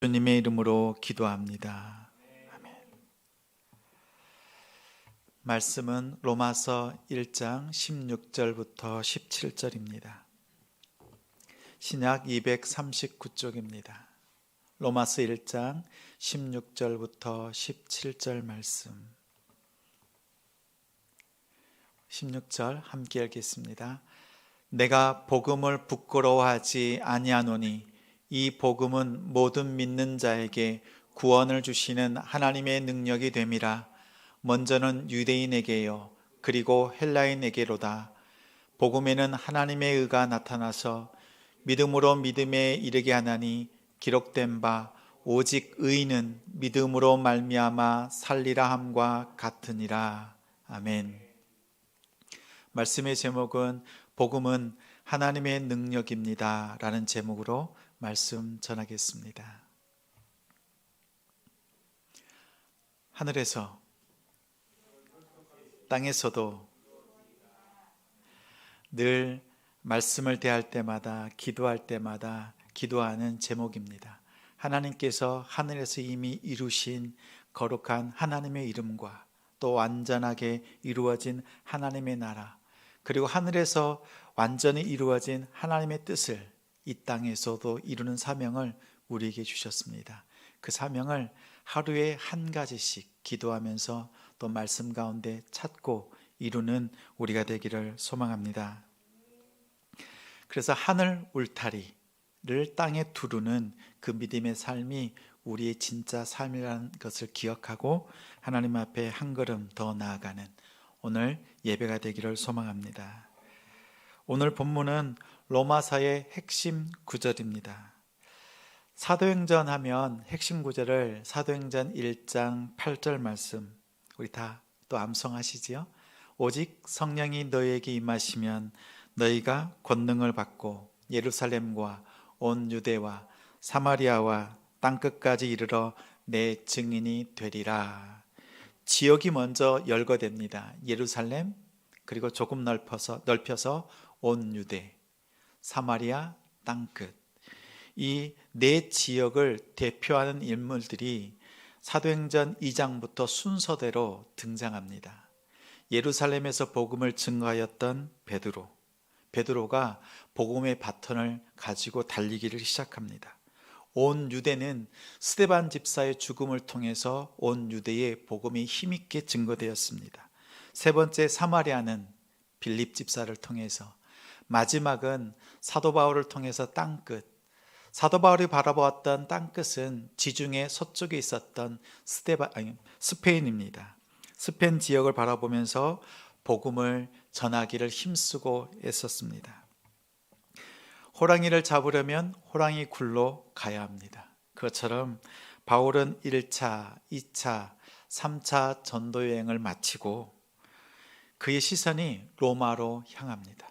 주님의 이름으로 기도합니다. 아멘. 말씀은 로마서 1장 16절부터 17절입니다. 신약 239쪽입니다. 로마서 1장 16절부터 17절 말씀. 16절 함께 읽겠습니다. 내가 복음을 부끄러워하지 아니하노니 이 복음은 모든 믿는 자에게 구원을 주시는 하나님의 능력이 됨이라. 먼저는 유대인에게요 그리고 헬라인에게로다. 복음에는 하나님의 의가 나타나서 믿음으로 믿음에 이르게 하나니 기록된 바 오직 의인은 믿음으로 말미암아 살리라 함과 같으니라. 아멘. 말씀의 제목은 복음은 하나님의 능력입니다 라는 제목으로 말씀 전하겠습니다. 하늘에서 땅에서도 늘 말씀을 대할 때마다 기도할 때마다 기도하는 제목입니다. 하나님께서 하늘에서 이미 이루신 거룩한 하나님의 이름과 또 완전하게 이루어진 하나님의 나라, 그리고 하늘에서 완전히 이루어진 하나님의 뜻을 이 땅에서도 이루는 사명을 우리에게 주셨습니다. 그 사명을 하루에 한 가지씩 기도하면서 또 말씀 가운데 찾고 이루는 우리가 되기를 소망합니다. 그래서 하늘 울타리를 땅에 두르는 그 믿음의 삶이 우리의 진짜 삶이라는 것을 기억하고 하나님 앞에 한 걸음 더 나아가는 오늘 예배가 되기를 소망합니다. 오늘 본문은 로마서의 핵심 구절입니다. 사도행전 하면 핵심 구절을 사도행전 1장 8절 말씀 우리 다 또 암송하시지요? 오직 성령이 너희에게 임하시면 너희가 권능을 받고 예루살렘과 온 유대와 사마리아와 땅끝까지 이르러 내 증인이 되리라. 지역이 먼저 열거됩니다. 예루살렘, 그리고 조금 넓혀서 온 유대, 사마리아, 땅끝, 이 네 지역을 대표하는 인물들이 사도행전 2장부터 순서대로 등장합니다. 예루살렘에서 복음을 증거하였던 베드로가 복음의 바톤을 가지고 달리기를 시작합니다. 온 유대는 스데반 집사의 죽음을 통해서 온 유대의 복음이 힘있게 증거되었습니다. 세 번째 사마리아는 빌립 집사를 통해서, 마지막은 사도 바울을 통해서 땅끝, 사도 바울이 바라보았던 땅끝은 지중해 서쪽에 있었던 스페인입니다. 스페인 지역을 바라보면서 복음을 전하기를 힘쓰고 애썼습니다. 호랑이를 잡으려면 호랑이 굴로 가야 합니다. 그것처럼 바울은 1차, 2차, 3차 전도 여행을 마치고 그의 시선이 로마로 향합니다.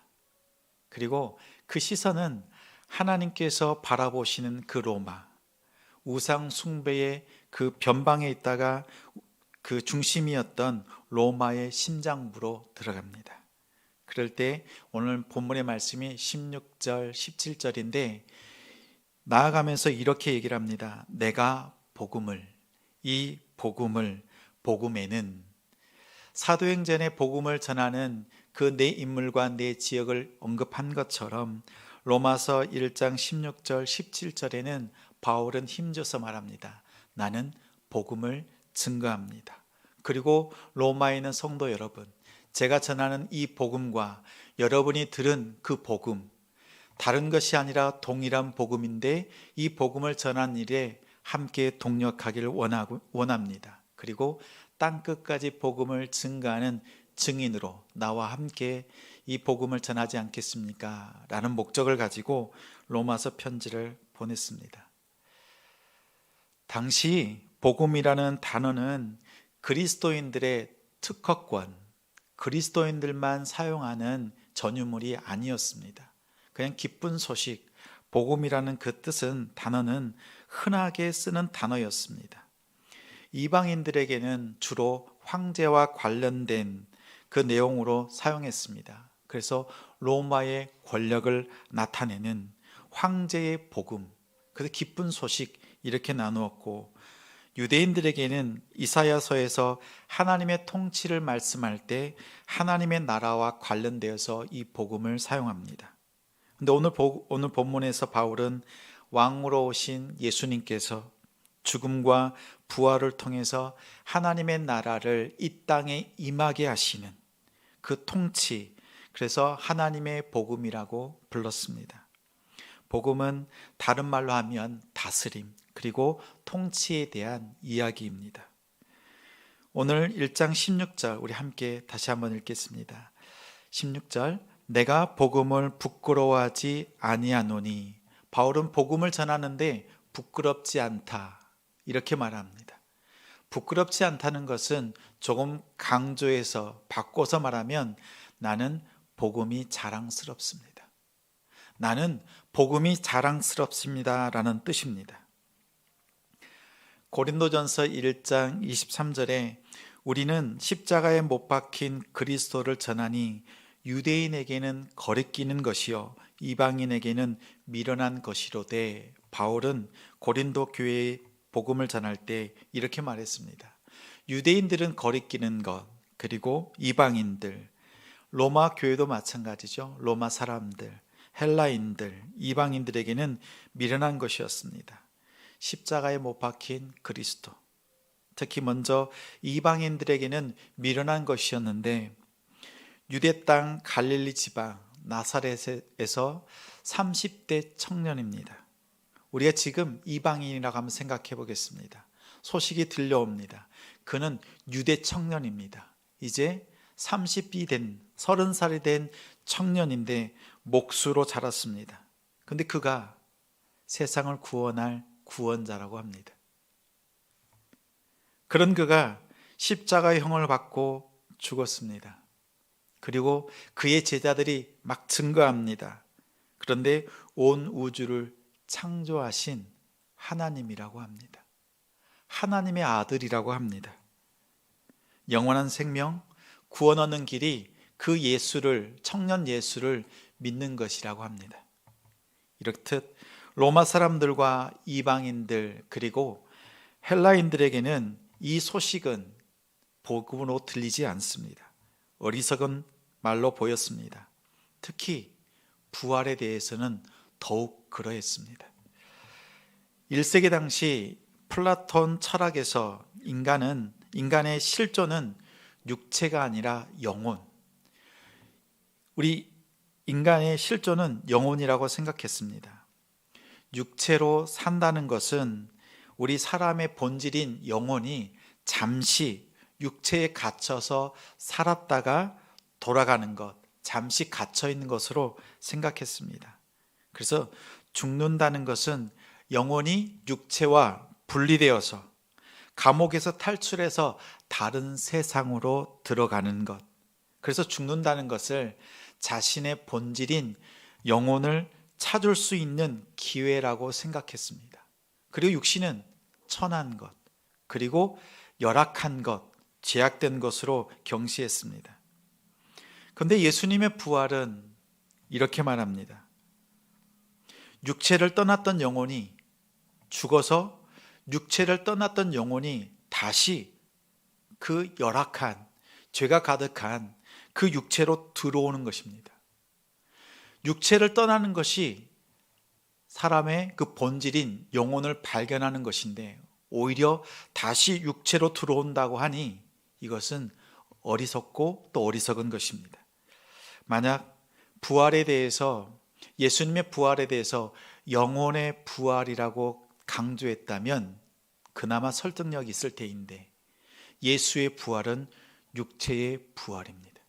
그리고 그 시선은 하나님께서 바라보시는 그 로마, 우상 숭배의 그 변방에 있다가 그 중심이었던 로마의 심장부로 들어갑니다. 그럴 때 오늘 본문의 말씀이 16절, 17절인데 나아가면서 이렇게 얘기를 합니다. 내가 복음에는 사도행전의 복음을 전하는 그 네 인물과 네 지역을 언급한 것처럼 로마서 1장 16절, 17절에는 바울은 힘줘서 말합니다. 나는 복음을 증거합니다. 그리고 로마에 있는 성도 여러분, 제가 전하는 이 복음과 여러분이 들은 그 복음, 다른 것이 아니라 동일한 복음인데 이 복음을 전하는 일에 함께 동력하기를 원합니다. 그리고 땅끝까지 복음을 증거하는 증인으로 나와 함께 이 복음을 전하지 않겠습니까? 라는 목적을 가지고 로마서 편지를 보냈습니다. 당시 복음이라는 단어는 그리스도인들의 특허권, 그리스도인들만 사용하는 전유물이 아니었습니다. 그냥 기쁜 소식, 복음이라는 그 뜻은 단어는 흔하게 쓰는 단어였습니다. 이방인들에게는 주로 황제와 관련된 그 내용으로 사용했습니다. 그래서 로마의 권력을 나타내는 황제의 복음, 그래서 기쁜 소식 이렇게 나누었고, 유대인들에게는 이사야서에서 하나님의 통치를 말씀할 때 하나님의 나라와 관련되어서 이 복음을 사용합니다. 근데 오늘 본문에서 바울은 왕으로 오신 예수님께서 죽음과 부활을 통해서 하나님의 나라를 이 땅에 임하게 하시는 그 통치, 그래서 하나님의 복음이라고 불렀습니다. 복음은 다른 말로 하면 다스림, 그리고 통치에 대한 이야기입니다. 오늘 1장 16절 우리 함께 다시 한번 읽겠습니다. 16절, 내가 복음을 부끄러워하지 아니하노니. 바울은 복음을 전하는데 부끄럽지 않다, 이렇게 말합니다. 부끄럽지 않다는 것은 조금 강조해서 바꿔서 말하면 나는 복음이 자랑스럽습니다. 나는 복음이 자랑스럽습니다 라는 뜻입니다. 고린도전서 1장 23절에 우리는 십자가에 못 박힌 그리스도를 전하니 유대인에게는 거리끼는 것이요 이방인에게는 미련한 것이로되. 바울은 고린도 교회에 복음을 전할 때 이렇게 말했습니다. 유대인들은 거리끼는 것, 그리고 이방인들, 로마 교회도 마찬가지죠. 로마 사람들, 헬라인들, 이방인들에게는 미련한 것이었습니다. 십자가에 못 박힌 그리스도, 특히 먼저 이방인들에게는 미련한 것이었는데, 유대 땅 갈릴리 지방 나사렛에서 30대 청년입니다. 우리가 지금 이방인이라고 한번 생각해 보겠습니다. 소식이 들려옵니다. 그는 유대 청년입니다. 이제 30살이 된 청년인데 목수로 자랐습니다. 근데 그가 세상을 구원할 구원자라고 합니다. 그런 그가 십자가의 형을 받고 죽었습니다. 그리고 그의 제자들이 막 증거합니다. 그런데 온 우주를 창조하신 하나님이라고 합니다. 하나님의 아들이라고 합니다. 영원한 생명, 구원 얻는 길이 그 예수를, 청년 예수를 믿는 것이라고 합니다. 이렇듯 로마 사람들과 이방인들, 그리고 헬라인들에게는 이 소식은 복음으로 들리지 않습니다. 어리석은 말로 보였습니다. 특히 부활에 대해서는 더욱 그러했습니다. 1세기 당시 플라톤 철학에서 인간의 실존은 육체가 아니라 영혼, 우리 인간의 실존은 영혼이라고 생각했습니다. 육체로 산다는 것은 우리 사람의 본질인 영혼이 잠시 육체에 갇혀서 살았다가 돌아가는 것, 잠시 갇혀 있는 것으로 생각했습니다. 그래서 죽는다는 것은 영혼이 육체와 분리되어서 감옥에서 탈출해서 다른 세상으로 들어가는 것, 그래서 죽는다는 것을 자신의 본질인 영혼을 찾을 수 있는 기회라고 생각했습니다. 그리고 육신은 천한 것, 그리고 열악한 것, 제약된 것으로 경시했습니다. 그런데 예수님의 부활은 이렇게 말합니다. 육체를 떠났던 영혼이 죽어서 육체를 떠났던 영혼이 다시 그 열악한, 죄가 가득한 그 육체로 들어오는 것입니다. 육체를 떠나는 것이 사람의 그 본질인 영혼을 발견하는 것인데, 오히려 다시 육체로 들어온다고 하니 이것은 어리석고 또 어리석은 것입니다. 만약 부활에 대해서, 예수님의 부활에 대해서 영혼의 부활이라고 강조했다면 그나마 설득력이 있을 테인데, 예수의 부활은 육체의 부활입니다.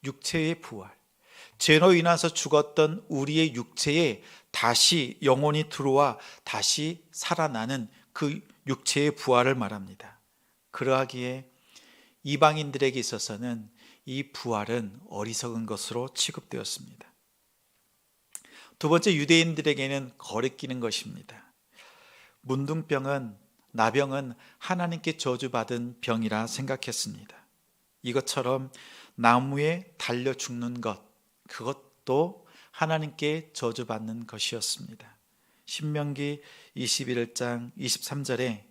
육체의 부활, 죄로 인해서 죽었던 우리의 육체에 다시 영혼이 들어와 다시 살아나는 그 육체의 부활을 말합니다. 그러하기에 이방인들에게 있어서는 이 부활은 어리석은 것으로 취급되었습니다. 두 번째, 유대인들에게는 거리끼는 것입니다. 문둥병은, 나병은 하나님께 저주받은 병이라 생각했습니다. 이것처럼 나무에 달려 죽는 것, 그것도 하나님께 저주받는 것이었습니다. 신명기 21장 23절에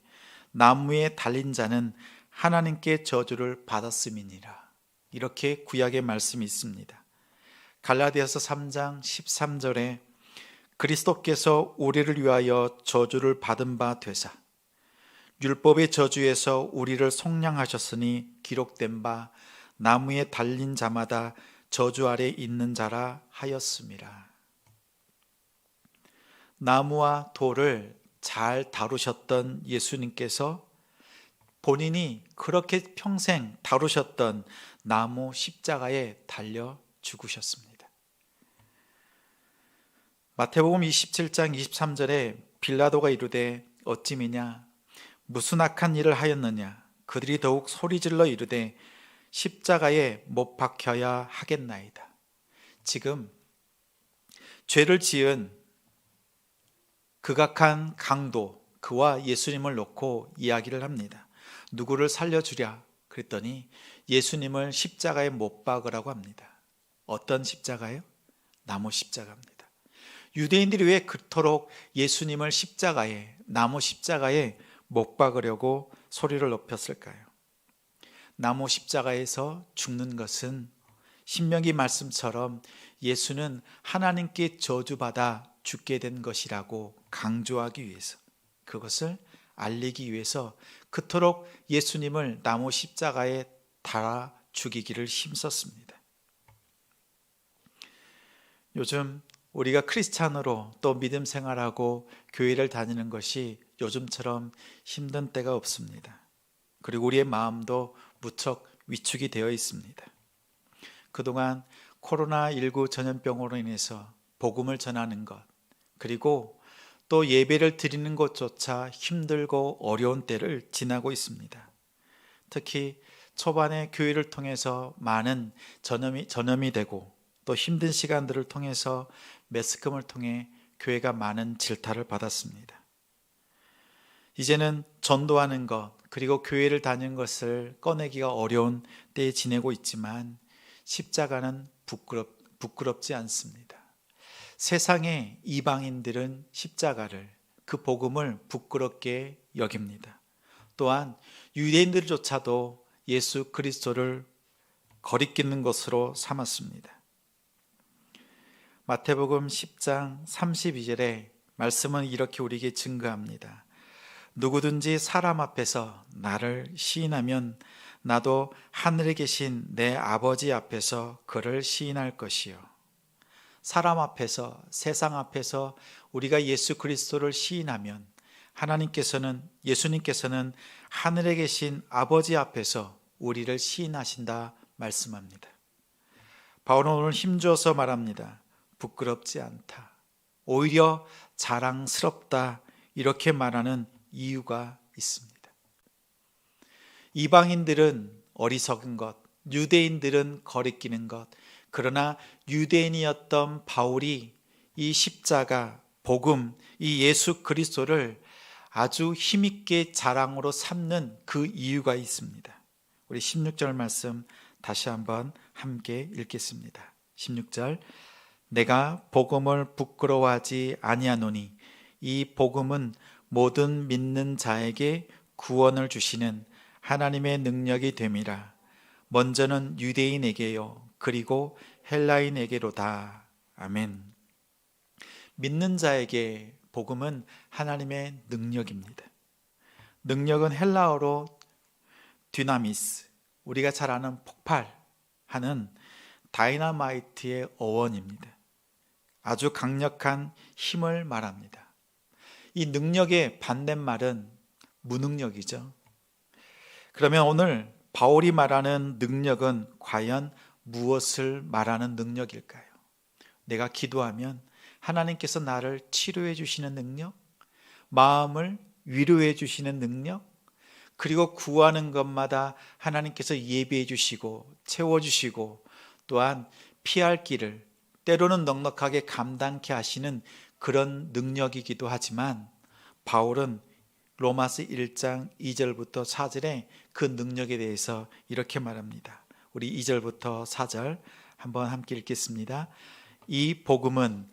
나무에 달린 자는 하나님께 저주를 받았음이니라. 이렇게 구약의 말씀이 있습니다. 갈라디아서 3장 13절에 그리스도께서 우리를 위하여 저주를 받은 바 되사 율법의 저주에서 우리를 속량하셨으니 기록된 바 나무에 달린 자마다 저주 아래 있는 자라 하였음이라. 나무와 돌을 잘 다루셨던 예수님께서 본인이 그렇게 평생 다루셨던 나무 십자가에 달려 죽으셨습니다. 마태복음 27장 23절에 빌라도가 이르되 어찌미냐 무슨 악한 일을 하였느냐 그들이 더욱 소리질러 이르되 십자가에 못 박혀야 하겠나이다. 지금 죄를 지은 극악한 강도 그와 예수님을 놓고 이야기를 합니다. 누구를 살려주랴 그랬더니 예수님을 십자가에 못 박으라고 합니다. 어떤 십자가요? 나무 십자가입니다. 유대인들이 왜 그토록 예수님을 십자가에 나무 십자가에 못 박으려고 소리를 높였을까요? 나무 십자가에서 죽는 것은 신명기 말씀처럼 예수는 하나님께 저주받아 죽게 된 것이라고 강조하기 위해서, 그것을 알리기 위해서 그토록 예수님을 나무 십자가에 달아 죽이기를 힘썼습니다. 요즘 우리가 크리스찬으로 또 믿음 생활하고 교회를 다니는 것이 요즘처럼 힘든 때가 없습니다. 그리고 우리의 마음도 무척 위축이 되어 있습니다. 그동안 코로나19 전염병으로 인해서 복음을 전하는 것, 그리고 또 예배를 드리는 것조차 힘들고 어려운 때를 지나고 있습니다. 특히 초반에 교회를 통해서 많은 전염이 되고 또 힘든 시간들을 통해서 매스컴을 통해 교회가 많은 질타를 받았습니다. 이제는 전도하는 것 그리고 교회를 다니는 것을 꺼내기가 어려운 때에 지내고 있지만 십자가는 부끄럽지 않습니다. 세상의 이방인들은 십자가를, 그 복음을 부끄럽게 여깁니다. 또한 유대인들조차도 예수 그리스도를 거리끼는 것으로 삼았습니다. 마태복음 10장 32절에 말씀은 이렇게 우리에게 증거합니다. 누구든지 사람 앞에서 나를 시인하면 나도 하늘에 계신 내 아버지 앞에서 그를 시인할 것이요. 사람 앞에서, 세상 앞에서 우리가 예수 그리스도를 시인하면 예수님께서는 하늘에 계신 아버지 앞에서 우리를 시인하신다 말씀합니다. 바울은 오늘 힘주어서 말합니다. 부끄럽지 않다. 오히려 자랑스럽다. 이렇게 말하는 이유가 있습니다. 이방인들은 어리석은 것, 유대인들은 거리끼는 것, 그러나 유대인이었던 바울이 이 십자가, 복음, 이 예수 그리스도를 아주 힘있게 자랑으로 삼는 그 이유가 있습니다. 우리 16절 말씀 다시 한번 함께 읽겠습니다. 16절 내가 복음을 부끄러워하지 아니하노니 이 복음은 모든 믿는 자에게 구원을 주시는 하나님의 능력이 됨이라. 먼저는 유대인에게요 그리고 헬라인에게로다. 아멘. 믿는 자에게 복음은 하나님의 능력입니다. 능력은 헬라어로 디나미스, 우리가 잘 아는 폭발하는 다이너마이트의 어원입니다. 아주 강력한 힘을 말합니다. 이 능력의 반대말은 무능력이죠. 그러면 오늘 바울이 말하는 능력은 과연 무엇을 말하는 능력일까요? 내가 기도하면 하나님께서 나를 치료해 주시는 능력, 마음을 위로해 주시는 능력, 그리고 구하는 것마다 하나님께서 예비해 주시고 채워주시고 또한 피할 길을 때로는 넉넉하게 감당케 하시는 그런 능력이기도 하지만 바울은 로마서 1장 2절부터 4절에 그 능력에 대해서 이렇게 말합니다. 우리 2절부터 4절 한번 함께 읽겠습니다. 이 복음은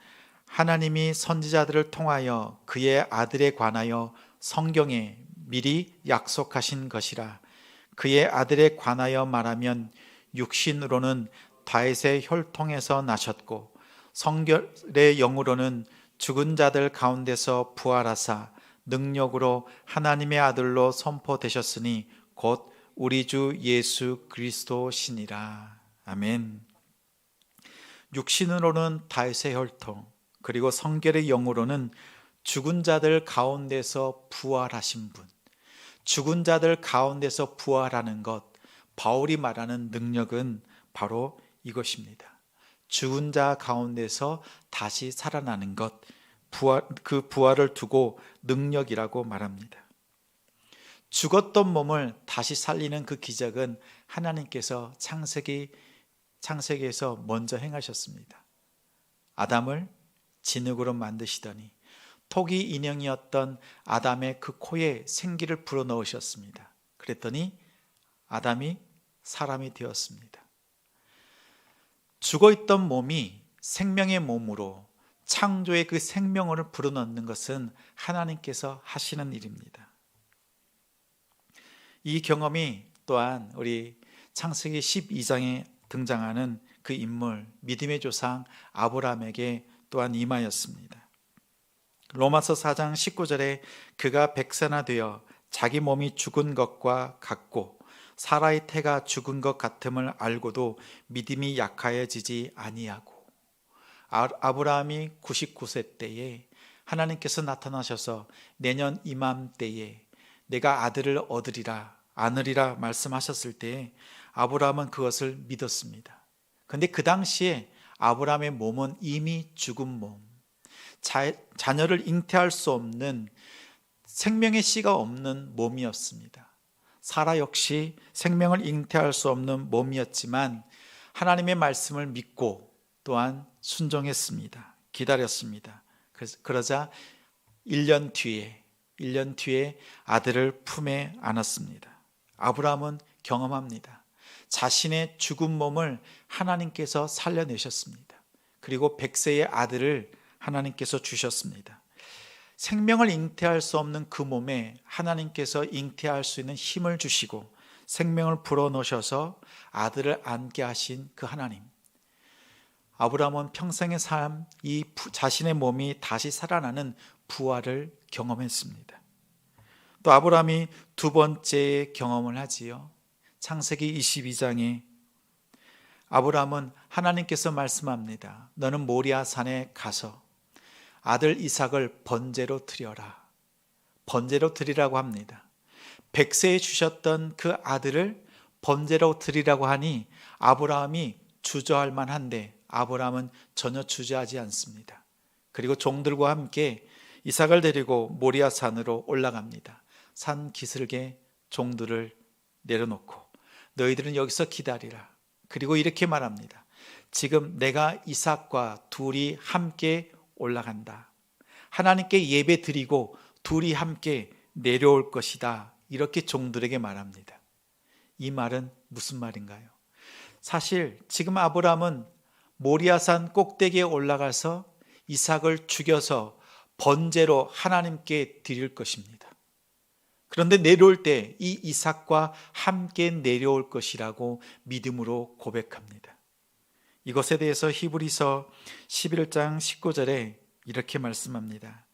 하나님이 선지자들을 통하여 그의 아들에 관하여 성경에 미리 약속하신 것이라. 그의 아들에 관하여 말하면 육신으로는 다윗의 혈통에서 나셨고 성결의 영으로는 죽은 자들 가운데서 부활하사 능력으로 하나님의 아들로 선포되셨으니 곧 우리 주 예수 그리스도시니라. 아멘. 육신으로는 다윗의 혈통, 그리고 성결의 영으로는 죽은 자들 가운데서 부활하신 분. 죽은 자들 가운데서 부활하는 것, 바울이 말하는 능력은 바로 이것입니다. 죽은 자 가운데서 다시 살아나는 것, 그 부활을 두고 능력이라고 말합니다. 죽었던 몸을 다시 살리는 그 기적은 하나님께서 창세기에서 먼저 행하셨습니다. 아담을 진흙으로 만드시더니 토기 인형이었던 아담의 그 코에 생기를 불어넣으셨습니다. 그랬더니 아담이 사람이 되었습니다. 죽어있던 몸이 생명의 몸으로 창조의 그 생명을 불어넣는 것은 하나님께서 하시는 일입니다. 이 경험이 또한 우리 창세기 12장에 등장하는 그 인물, 믿음의 조상 아브라함에게 또한 임하였습니다. 로마서 4장 19절에 그가 백세나 되어 자기 몸이 죽은 것과 같고 사라의 태가 죽은 것 같음을 알고도 믿음이 약하여지지 아니하고, 아브라함이 99세 때에 하나님께서 나타나셔서 내년 이맘때에 내가 아들을 안으리라 말씀하셨을 때에 아브라함은 그것을 믿었습니다. 그런데 그 당시에 아브라함의 몸은 이미 죽은 몸, 자녀를 잉태할 수 없는 생명의 씨가 없는 몸이었습니다. 사라 역시 생명을 잉태할 수 없는 몸이었지만 하나님의 말씀을 믿고 또한 순종했습니다. 기다렸습니다. 그러자 1년 뒤에 아들을 품에 안았습니다. 아브라함은 경험합니다. 자신의 죽은 몸을 하나님께서 살려내셨습니다. 그리고 100세의 아들을 하나님께서 주셨습니다. 생명을 잉태할 수 없는 그 몸에 하나님께서 잉태할 수 있는 힘을 주시고 생명을 불어넣으셔서 아들을 안게 하신 그 하나님. 아브라함은 평생의 삶, 이 자신의 몸이 다시 살아나는 부활을 경험했습니다. 또 아브라함이 두 번째 경험을 하지요. 창세기 22장에 아브라함은 하나님께서 말씀합니다. 너는 모리아 산에 가서 아들 이삭을 번제로 드려라. 번제로 드리라고 합니다. 100세에 주셨던 그 아들을 번제로 드리라고 하니 아브라함이 주저할 만한데 아브라함은 전혀 주저하지 않습니다. 그리고 종들과 함께 이삭을 데리고 모리아 산으로 올라갑니다. 산 기슭에 종들을 내려놓고 너희들은 여기서 기다리라. 그리고 이렇게 말합니다. 지금 내가 이삭과 둘이 함께 올라간다. 하나님께 예배 드리고 둘이 함께 내려올 것이다. 이렇게 종들에게 말합니다. 이 말은 무슨 말인가요? 사실 지금 아브라함은 모리아산 꼭대기에 올라가서 이삭을 죽여서 번제로 하나님께 드릴 것입니다. 그런데 내려올 때 이 이삭과 함께 내려올 것이라고 믿음으로 고백합니다. 이것에 대해서 히브리서 11장 19절에 이렇게 말씀합니다.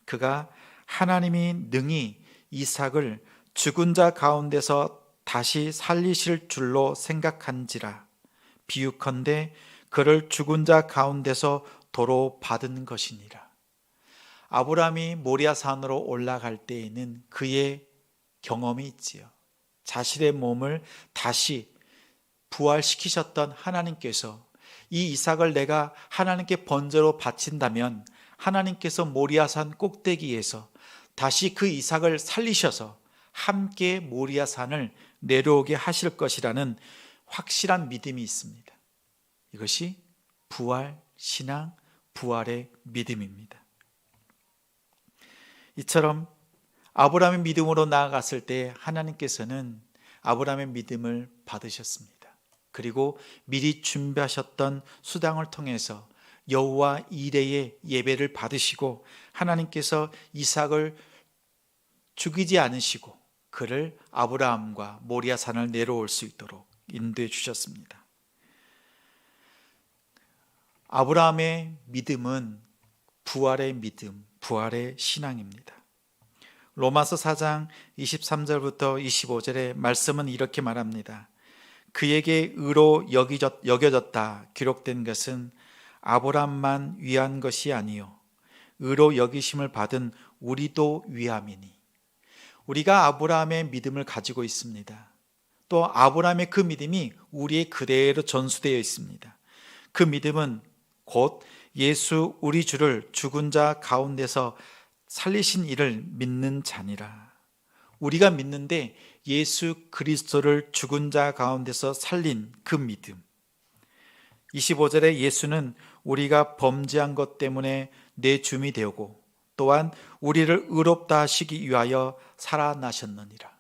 그가 하나님이 능히 이삭을 죽은 자 가운데서 다시 살리실 줄로 생각한지라. 비유컨대 그를 죽은 자 가운데서 도로 받은 것이니라. 아브라함이 모리아 산으로 올라갈 때에는 그의 경험이 있지요. 자신의 몸을 다시 부활시키셨던 하나님께서 이 이삭을 내가 하나님께 번제로 바친다면 하나님께서 모리아산 꼭대기에서 다시 그 이삭을 살리셔서 함께 모리아산을 내려오게 하실 것이라는 확실한 믿음이 있습니다. 이것이 부활 신앙, 부활의 믿음입니다. 이처럼 아브라함의 믿음으로 나아갔을 때 하나님께서는 아브라함의 믿음을 받으셨습니다. 그리고 미리 준비하셨던 수당을 통해서 여호와 이레의 예배를 받으시고 하나님께서 이삭을 죽이지 않으시고 그를 아브라함과 모리아 산을 내려올 수 있도록 인도해 주셨습니다. 아브라함의 믿음은 부활의 믿음, 부활의 신앙입니다. 로마서 4장 23절부터 25절의 말씀은 이렇게 말합니다. 그에게 의로 여겨졌다 기록된 것은 아브라함만 위한 것이 아니요 의로 여기심을 받은 우리도 위함이니. 우리가 아브라함의 믿음을 가지고 있습니다. 또 아브라함의 그 믿음이 우리의 그대로 전수되어 있습니다. 그 믿음은 곧 예수 우리 주를 죽은 자 가운데서 살리신 이를 믿는 자니라. 우리가 믿는데 예수 그리스도를 죽은 자 가운데서 살린 그 믿음. 25절에 예수는 우리가 범죄한 것 때문에 내 줌이 되고 또한 우리를 의롭다 하시기 위하여 살아나셨느니라.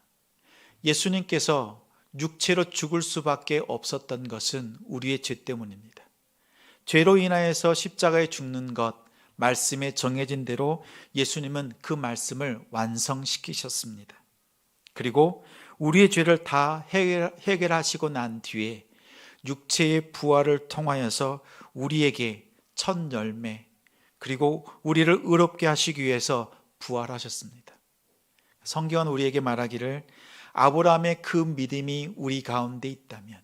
예수님께서 육체로 죽을 수밖에 없었던 것은 우리의 죄 때문입니다. 죄로 인하여서 십자가에 죽는 것, 말씀에 정해진 대로 예수님은 그 말씀을 완성시키셨습니다. 그리고 우리의 죄를 다 해결하시고 난 뒤에 육체의 부활을 통하여서 우리에게 첫 열매, 그리고 우리를 의롭게 하시기 위해서 부활하셨습니다. 성경은 우리에게 말하기를 아브라함의 그 믿음이 우리 가운데 있다면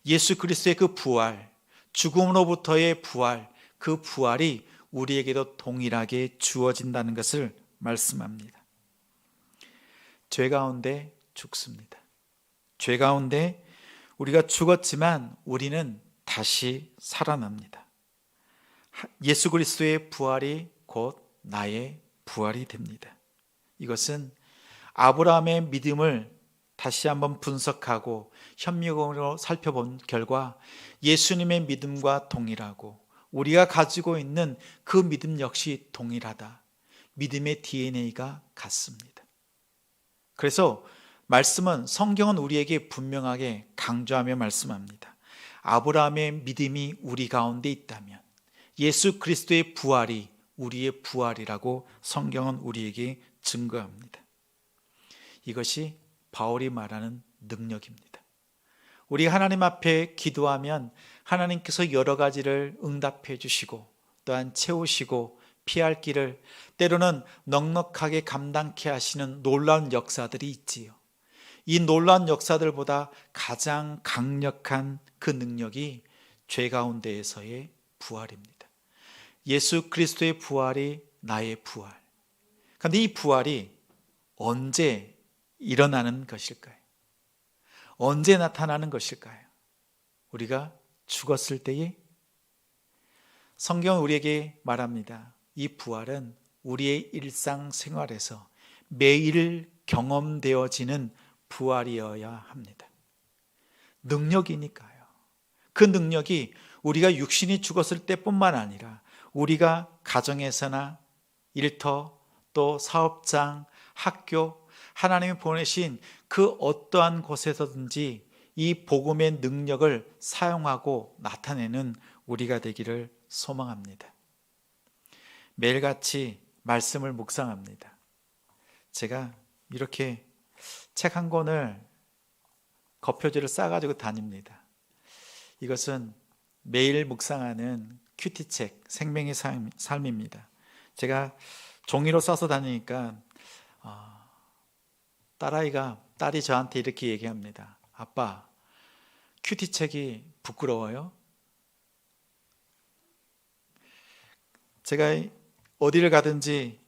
예수 그리스도의 그 부활, 죽음으로부터의 부활, 그 부활이 우리에게도 동일하게 주어진다는 것을 말씀합니다. 죄 가운데 죽습니다. 죄 가운데 우리가 죽었지만 우리는 다시 살아납니다. 예수 그리스도의 부활이 곧 나의 부활이 됩니다. 이것은 아브라함의 믿음을 다시 한번 분석하고 현미경으로 살펴본 결과 예수님의 믿음과 동일하고 우리가 가지고 있는 그 믿음 역시 동일하다. 믿음의 DNA가 같습니다. 그래서 말씀은, 성경은 우리에게 분명하게 강조하며 말씀합니다. 아브라함의 믿음이 우리 가운데 있다면 예수 그리스도의 부활이 우리의 부활이라고 성경은 우리에게 증거합니다. 이것이 바울이 말하는 능력입니다. 우리가 하나님 앞에 기도하면 하나님께서 여러 가지를 응답해 주시고 또한 채우시고 피할 길을 때로는 넉넉하게 감당케 하시는 놀라운 역사들이 있지요. 이 놀라운 역사들보다 가장 강력한 그 능력이 죄 가운데에서의 부활입니다. 예수 그리스도의 부활이 나의 부활. 그런데 이 부활이 언제 일어나는 것일까요? 언제 나타나는 것일까요? 우리가 죽었을 때에? 성경은 우리에게 말합니다. 이 부활은 우리의 일상생활에서 매일 경험되어지는 부활이어야 합니다. 능력이니까요. 그 능력이 우리가 육신이 죽었을 때뿐만 아니라 우리가 가정에서나 일터, 또 사업장, 학교, 하나님이 보내신 그 어떠한 곳에서든지 이 복음의 능력을 사용하고 나타내는 우리가 되기를 소망합니다. 매일같이 말씀을 묵상합니다. 제가 이렇게 책 한 권을 겉표지를 싸가지고 다닙니다. 이것은 매일 묵상하는 큐티책, 생명의 삶입니다. 제가 종이로 써서 다니니까 딸이 저한테 이렇게 얘기합니다. 아빠, 큐티책이 부끄러워요? 제가 어디를 가든지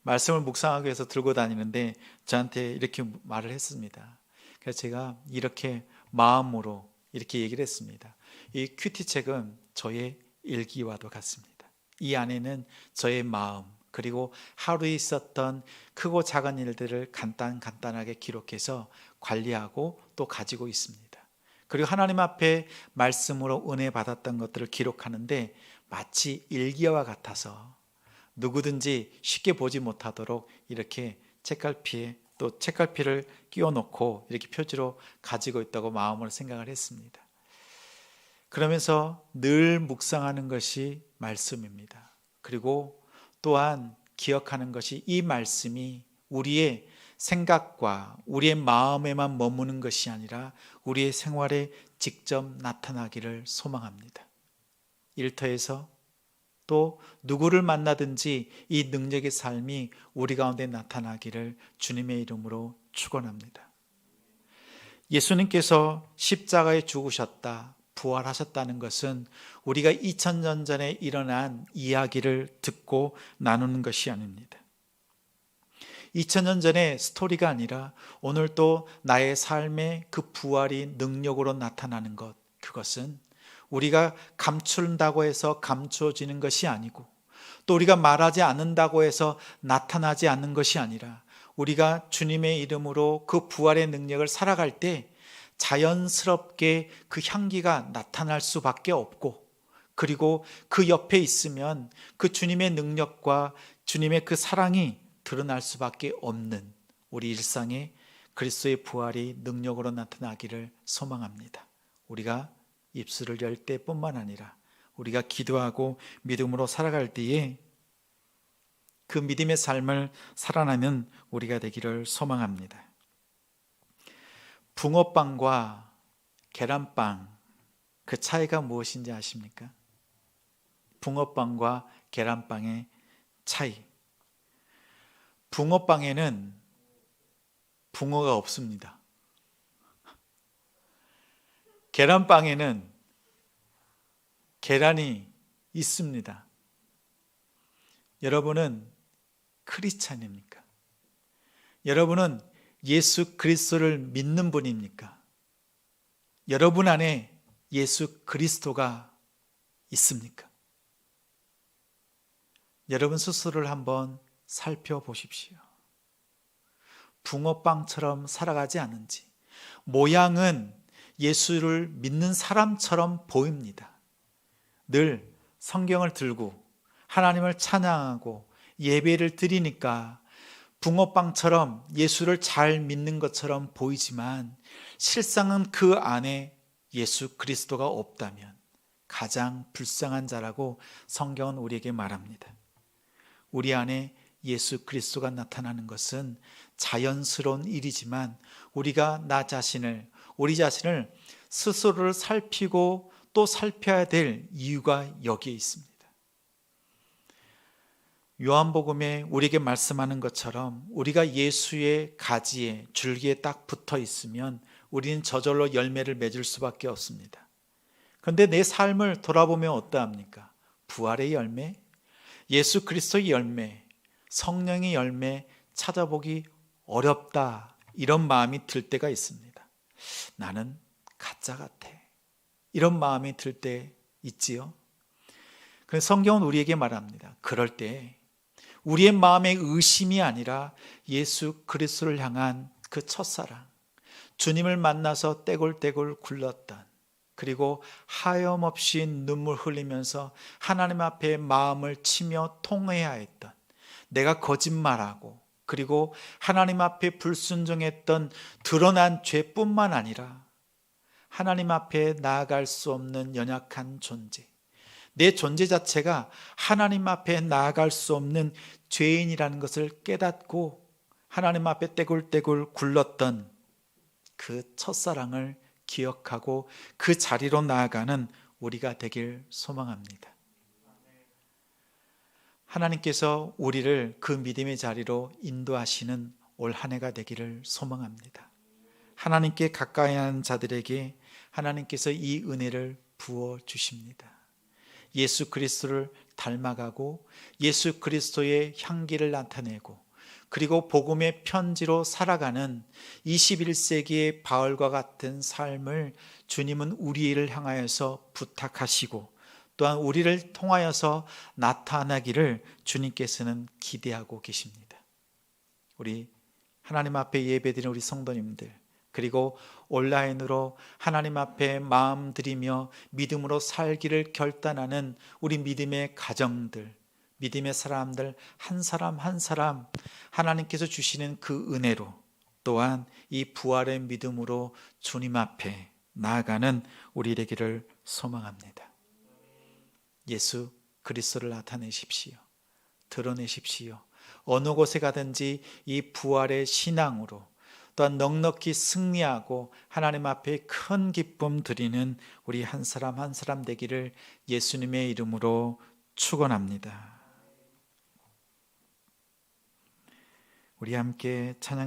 말씀을 묵상하기 위해서 들고 다니는데 저한테 이렇게 말을 했습니다. 그래서 제가 이렇게 마음으로 이렇게 얘기를 했습니다. 이 큐티책은 저의 일기와도 같습니다. 이 안에는 저의 마음, 그리고 하루에 있었던 크고 작은 일들을 간단하게 기록해서 관리하고 또 가지고 있습니다. 그리고 하나님 앞에 말씀으로 은혜 받았던 것들을 기록하는데 마치 일기와 같아서 누구든지 쉽게 보지 못하도록 이렇게 책갈피에 또 책갈피를 끼워 놓고 이렇게 표지로 가지고 있다고 마음으로 생각을 했습니다. 그러면서 늘 묵상하는 것이 말씀입니다. 그리고 또한 기억하는 것이 이 말씀이 우리의 생각과 우리의 마음에만 머무는 것이 아니라 우리의 생활에 직접 나타나기를 소망합니다. 일터에서 또 누구를 만나든지 이 능력의 삶이 우리 가운데 나타나기를 주님의 이름으로 축원합니다. 예수님께서 십자가에 죽으셨다, 부활하셨다는 것은 우리가 2000년 전에 일어난 이야기를 듣고 나누는 것이 아닙니다. 2000년 전의 스토리가 아니라 오늘 또 나의 삶의 그 부활이 능력으로 나타나는 것, 그것은 우리가 감춘다고 해서 감추어지는 것이 아니고 또 우리가 말하지 않는다고 해서 나타나지 않는 것이 아니라 우리가 주님의 이름으로 그 부활의 능력을 살아갈 때 자연스럽게 그 향기가 나타날 수밖에 없고, 그리고 그 옆에 있으면 그 주님의 능력과 주님의 그 사랑이 드러날 수밖에 없는 우리 일상에 그리스도의 부활이 능력으로 나타나기를 소망합니다. 우리가 입술을 열 때뿐만 아니라 우리가 기도하고 믿음으로 살아갈 때에 그 믿음의 삶을 살아나는 우리가 되기를 소망합니다. 붕어빵과 계란빵, 그 차이가 무엇인지 아십니까? 붕어빵과 계란빵의 차이. 붕어빵에는 붕어가 없습니다. 계란빵에는 계란이 있습니다. 여러분은 크리스찬입니까? 여러분은 예수 그리스도를 믿는 분입니까? 여러분 안에 예수 그리스도가 있습니까? 여러분 스스로를 한번 살펴보십시오. 붕어빵처럼 살아가지 않은지, 모양은 예수를 믿는 사람처럼 보입니다. 늘 성경을 들고 하나님을 찬양하고 예배를 드리니까 붕어빵처럼 예수를 잘 믿는 것처럼 보이지만 실상은 그 안에 예수 그리스도가 없다면 가장 불쌍한 자라고 성경은 우리에게 말합니다. 우리 안에 예수 그리스도가 나타나는 것은 자연스러운 일이지만 우리가 우리 자신을 스스로를 살피고 또 살펴야 될 이유가 여기에 있습니다. 요한복음에 우리에게 말씀하는 것처럼 우리가 예수의 가지에 줄기에 딱 붙어 있으면 우리는 저절로 열매를 맺을 수밖에 없습니다. 그런데 내 삶을 돌아보면 어떠합니까? 부활의 열매, 예수 그리스도의 열매, 성령의 열매 찾아보기 어렵다, 이런 마음이 들 때가 있습니다. 나는 가짜 같아, 이런 마음이 들 때 있지요. 그래서 성경은 우리에게 말합니다. 그럴 때 우리의 마음의 의심이 아니라 예수 그리스도를 향한 그 첫사랑, 주님을 만나서 떼굴떼굴 굴렀던, 그리고 하염없이 눈물 흘리면서 하나님 앞에 마음을 치며 통회해야 했던, 내가 거짓말하고 그리고 하나님 앞에 불순종했던 드러난 죄뿐만 아니라 하나님 앞에 나아갈 수 없는 연약한 존재, 내 존재 자체가 하나님 앞에 나아갈 수 없는 죄인이라는 것을 깨닫고 하나님 앞에 떼굴떼굴 굴렀던 그 첫사랑을 기억하고 그 자리로 나아가는 우리가 되길 소망합니다. 하나님께서 우리를 그 믿음의 자리로 인도하시는 올 한 해가 되기를 소망합니다. 하나님께 가까이 하는 자들에게 하나님께서 이 은혜를 부어 주십니다. 예수 그리스도를 닮아가고 예수 그리스도의 향기를 나타내고 그리고 복음의 편지로 살아가는 21세기의 바울과 같은 삶을 주님은 우리를 향하여서 부탁하시고 또한 우리를 통하여서 나타나기를 주님께서는 기대하고 계십니다. 우리 하나님 앞에 예배드리는 우리 성도님들, 그리고 온라인으로 하나님 앞에 마음 드리며 믿음으로 살기를 결단하는 우리 믿음의 가정들, 믿음의 사람들 한 사람 한 사람 하나님께서 주시는 그 은혜로, 또한 이 부활의 믿음으로 주님 앞에 나아가는 우리 되기를 소망합니다. 예수 그리스도를 나타내십시오. 드러내십시오. 어느 곳에 가든지 이 부활의 신앙으로 또한 넉넉히 승리하고 하나님 앞에 큰 기쁨 드리는 우리 한 사람 한 사람 되기를 예수님의 이름으로 축원합니다. 우리 함께 찬양